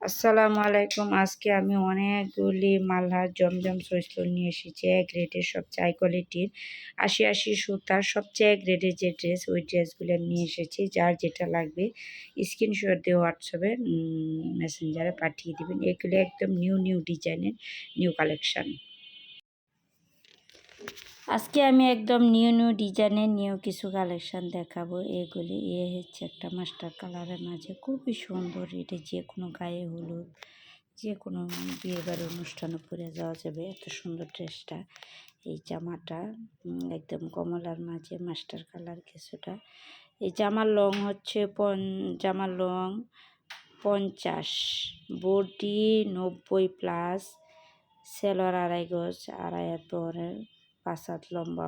আসসালামু আলাইকুম। আজকে আমি অনেকগুলি মালহার জমজম সুইসলুন নিয়ে এসেছি। এ গ্রেডের সবচেয়ে হাই কোয়ালিটির ৮০ সুতার সবচেয়ে গ্রেডের যে ড্রেস, ওই ড্রেসগুলো নিয়ে এসেছি। যার যেটা লাগবে স্ক্রিনশট দিয়ে হোয়াটসঅ্যাপে মেসেঞ্জারে পাঠিয়ে দিবেন। এগুলি একদম নিউ ডিজাইনের নিউ কালেকশান। আজকে আমি একদম নিউ ডিজাইনের নিউ কিছু কালেকশান দেখাবো। এগুলি হচ্ছে একটা মাস্টার কালারের মাঝে খুবই সুন্দর। এটা যে কোনো গায়ে হলুদ, যে কোনো বিয়েবাড়ির অনুষ্ঠানে পরে যাওয়া যাবে। এত সুন্দর ড্রেসটা। এই জামাটা একদম কমলার মাঝে মাস্টার কালার কিছুটা। এই জামার লং হচ্ছে জামার লং 50, বডি 90+, সেলোয়ার 2.5 গজ, 2.5 হাত বহরের, 5 হাত লম্বা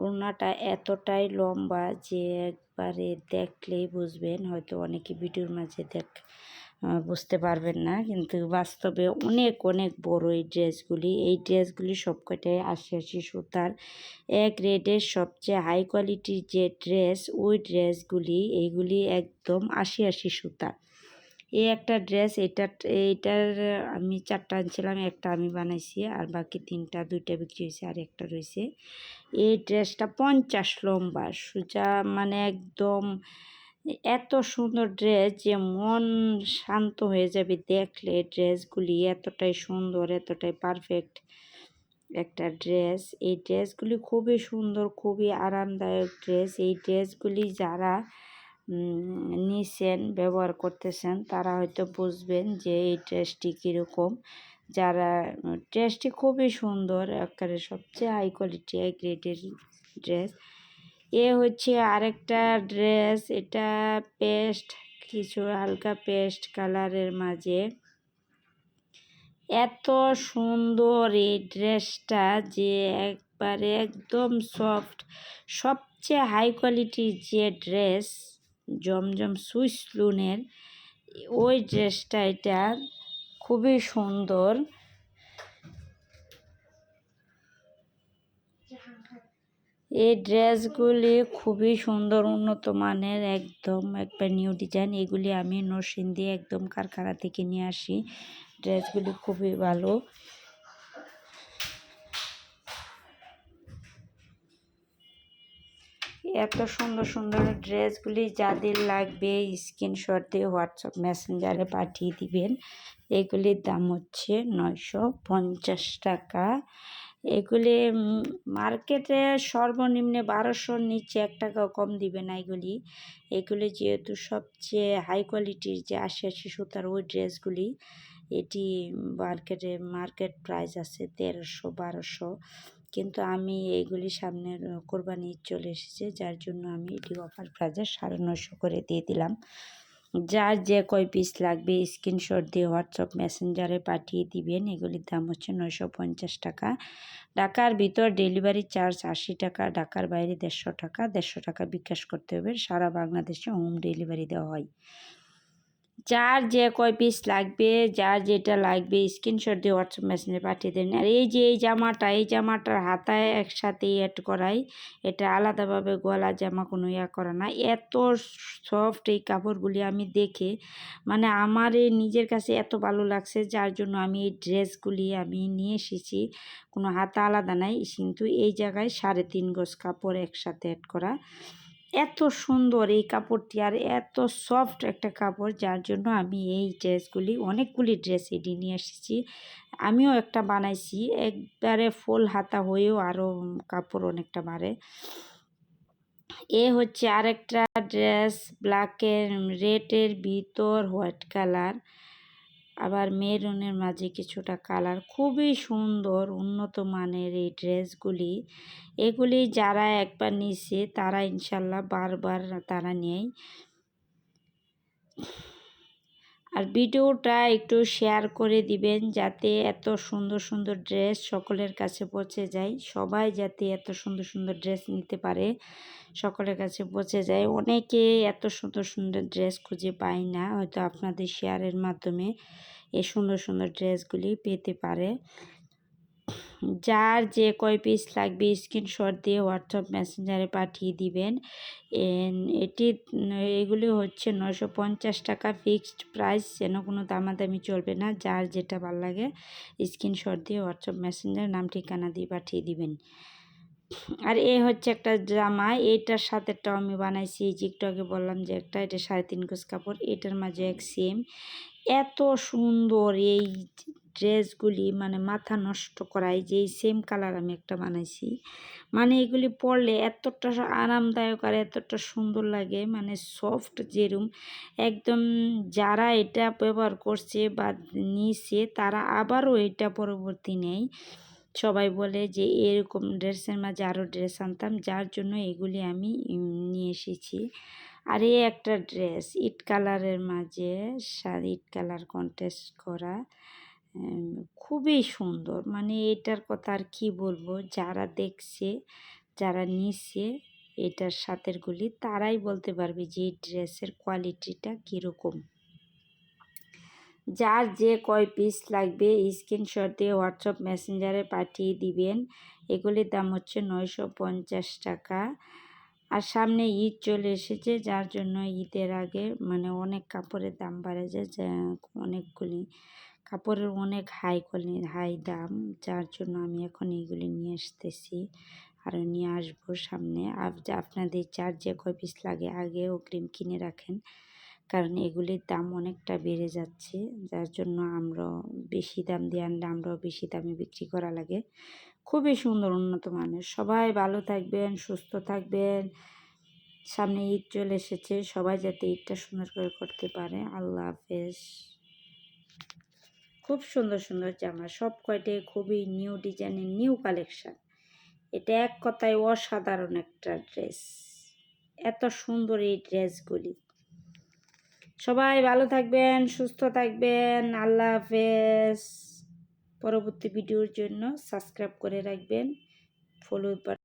ওড়নাটা এতটাই লম্বা যে একবারে দেখলেই বুঝবেন। হয়তো অনেকে ভিডিওর মাঝে বুঝতে পারবেন না, কিন্তু বাস্তবে অনেক বড় এই ড্রেসগুলি সবকটাই ৮০ সুতার এক রেডের সবচেয়ে হাই কোয়ালিটির যে ড্রেস, ওই ড্রেসগুলি এইগুলি একদম ৮০ সুতার। এই একটা ড্রেস, এইটার আমি 4টা আনছিলাম, একটা আমি বানাইছি আর বাকি 2টা বিক্রি হয়েছে আর একটা রয়েছে। এই ড্রেসটা 50 লম্বা সোজা, মানে একদম এত সুন্দর ড্রেস যে মন শান্ত হয়ে যাবে দেখলে। ড্রেসগুলি এতটাই সুন্দর, এতটাই পারফেক্ট একটা ড্রেস। এই ড্রেসগুলি খুবই সুন্দর, খুবই আরামদায়ক ড্রেস। এই ড্রেসগুলি যারা নিছেন, ব্যবহার করতেছেন, তারা হয়তো বুঝবেন যে এই ড্রেসটি কীরকম। যারা ড্রেসটি খুবই সুন্দর, একেবারে সবচেয়ে হাই কোয়ালিটি এক গ্রেডের ড্রেস। হচ্ছে আরেকটা ড্রেস, এটা কিছু হালকা পেস্ট কালারের মাঝে। এত সুন্দর এই ড্রেসটা যে একবারে একদম সফট। সবচেয়ে হাই কোয়ালিটির যে ড্রেস জমজম সুইসলুনের, ওই ড্রেসটা এটা খুবই সুন্দর। এই ড্রেসগুলি খুবই সুন্দর, উন্নত মানের, একদম একটা নিউ ডিজাইন। এগুলি আমি নরসিংদী একদম কারখানা থেকে নিয়ে আসি। ড্রেসগুলি খুবই ভালো। এত সুন্দর ড্রেসগুলি যাদের লাগবে স্ক্রিনশট দিয়ে হোয়াটসঅ্যাপ মেসেঞ্জারে পাঠিয়ে দিবেন। এগুলির দাম হচ্ছে 950 টাকা। এগুলি মার্কেটে সর্বনিম্নে 1200-র নিচে 1 টাকাও কম দিবে না। এগুলি যেহেতু সবচেয়ে হাই কোয়ালিটির যে ৮০ সুতার ওই ড্রেসগুলি, এটি মার্কেট প্রাইস আছে 1300-1200, কিন্তু আমি এইগুলি সামনের কোরবানি চলে এসেছে, যার জন্য আমি এটি অফার প্রাইসে 950 করে দিয়ে দিলাম। যার যে কয় পিস লাগবে স্ক্রিনশট দিয়ে হোয়াটসঅ্যাপ মেসেঞ্জারে পাঠিয়ে দিবেন। এগুলির দাম হচ্ছে 950 টাকা। ঢাকার ভিতর ডেলিভারি চার্জ 80 টাকা, ঢাকার বাইরে 150 টাকা। 150 টাকা বিকাশ করতে হবে। সারা বাংলাদেশে হোম ডেলিভারি দেওয়া হয়। যার যে কয় পিস লাগবে, যার যেটা লাগবে স্ক্রিনশট দিয়ে হোয়াটসঅ্যাপ মেসেঞ্জে পাঠিয়ে দেন। আর এই জামাটার হাতায় একসাথে অ্যাড করাই, এটা আলাদাভাবে গলা জামা কোনো করা না। এত সফট এই কাপড়গুলি আমি দেখে, মানে আমার এই নিজের কাছে এত ভালো লাগছে, যার জন্য আমি এই ড্রেসগুলি আমি নিয়ে এসেছি। কোনো হাতা আলাদা নাই, কিন্তু এই জায়গায় 3.5 গজ কাপড় একসাথে অ্যাড করা। এত সুন্দর এই কাপড়টি, আর এত সফট একটা কাপড়, যার জন্য আমি এই অনেকগুলি ড্রেস এটি নিয়ে এসেছি। আমিও একটা বানাইছি, একবারে ফুল হাতা হয়েও আরও কাপড় অনেকটা বাড়ে। হচ্ছে আরেকটা ড্রেস, রেডের ভিতর হোয়াইট কালার, আবার মেরুনের মাঝে কিছুটা কালার। খুবই সুন্দর, উন্নত মানের এই ড্রেসগুলি। এগুলি যারা একবার নিছে তারা ইনশাল্লাহ বারবার তারা নেয়। আর ভিডিওটা একটু শেয়ার করে দিবেন, যাতে এত সুন্দর ড্রেস সকলের কাছে পৌঁছে যায়। সবাই যাতে এত সুন্দর ড্রেস নিতে পারে, সকলের কাছে পৌঁছে যায়। অনেকে এত সুন্দর ড্রেস খুঁজে পায় না, হয়তো আপনাদের শেয়ারের মাধ্যমে এই সুন্দর ড্রেসগুলি পেতে পারে। যার যে কয় পিস লাগবে স্ক্রিনশট দিয়ে হোয়াটসঅ্যাপ মেসেঞ্জারে পাঠিয়ে দিবেন। এটি এগুলি হচ্ছে 950 টাকা ফিক্সড প্রাইস, যেন কোনো দামাদামি চলবে না। যার যেটা ভালো লাগে স্ক্রিনশট দিয়ে হোয়াটসঅ্যাপ মেসেঞ্জার নাম ঠিকানা দিয়ে পাঠিয়ে দিবেন। আর এ হচ্ছে একটা জামা, এটার সাথেটাও আমি বানাইছি, একটু আগে বললাম যে এটা 3.5 গজ কাপড়, এটার মাঝে এক সেম। এত সুন্দর এই ড্রেসগুলি, মানে মাথা নষ্ট করাই, যে এই সেম কালার আমি একটা বানাইছি, মানে এগুলি পরলে এতটা আরামদায়ক আর এতটা সুন্দর লাগে, মানে সফট যেরকম একদম। যারা এটা ব্যবহার করছে বা নিছে তারা আবারও এটা পরবর্তী নেয়। সবাই বলে যে এরকম ড্রেসের মাঝে আরও ড্রেস আনতাম, যার জন্য এগুলি আমি নিয়ে এসেছি। আর এই একটা ড্রেস ইট কালারের মাঝে, ইট কালার কন্ট্রাস্ট করা, খুবই সুন্দর। মানে এটার কথা আর কি বলবো, যারা দেখছে, যারা নিছে এটার সাথেরগুলি, তারাই বলতে পারবে যে এই ড্রেসের কোয়ালিটিটা কীরকম। যার যে কয় পিস লাগবে স্ক্রিনশট দিয়ে হোয়াটসঅ্যাপ মেসেঞ্জারে পাঠিয়ে দিবেন। এগুলির দাম হচ্ছে 950 টাকা। আর সামনে ঈদ চলে এসেছে, যার জন্য ঈদের আগে মানে অনেক কাপড়ের দাম বাড়ে যায়, অনেকগুলি কাপড়ের অনেক হাই দাম, যার জন্য আমি এখন এইগুলি নিয়ে আসতেছি আর নিয়ে আসবো সামনে। আপনাদের যার যে কয় পিস লাগে আগে অগ্রিম কিনে রাখেন, কারণ এগুলির দাম অনেকটা বেড়ে যাচ্ছে, যার জন্য আমরা বেশি দাম দিয়ে আনলে আমরাও বেশি দামে বিক্রি করা লাগে। খুবই সুন্দর উন্নত মানের। সবাই ভালো থাকবেন, সুস্থ থাকবেন। সামনে ঈদ চলে এসেছে, সবাই যাতে ঈদটা সুন্দর করে করতে পারে। আল্লাহ হাফেজ। খুব সুন্দর সুন্দর জামা, সব কয়টাই খুবই নিউ ডিজাইনের, নিউ কালেকশান। এটা এক কথায় অসাধারণ একটা ড্রেস, এত সুন্দর এই ড্রেসগুলি। সবাই ভালো থাকবেন, সুস্থ থাকবেন। আল্লাহ হাফেজ। পরবর্তী ভিডিওর জন্য সাবস্ক্রাইব করে রাখবেন, ফলো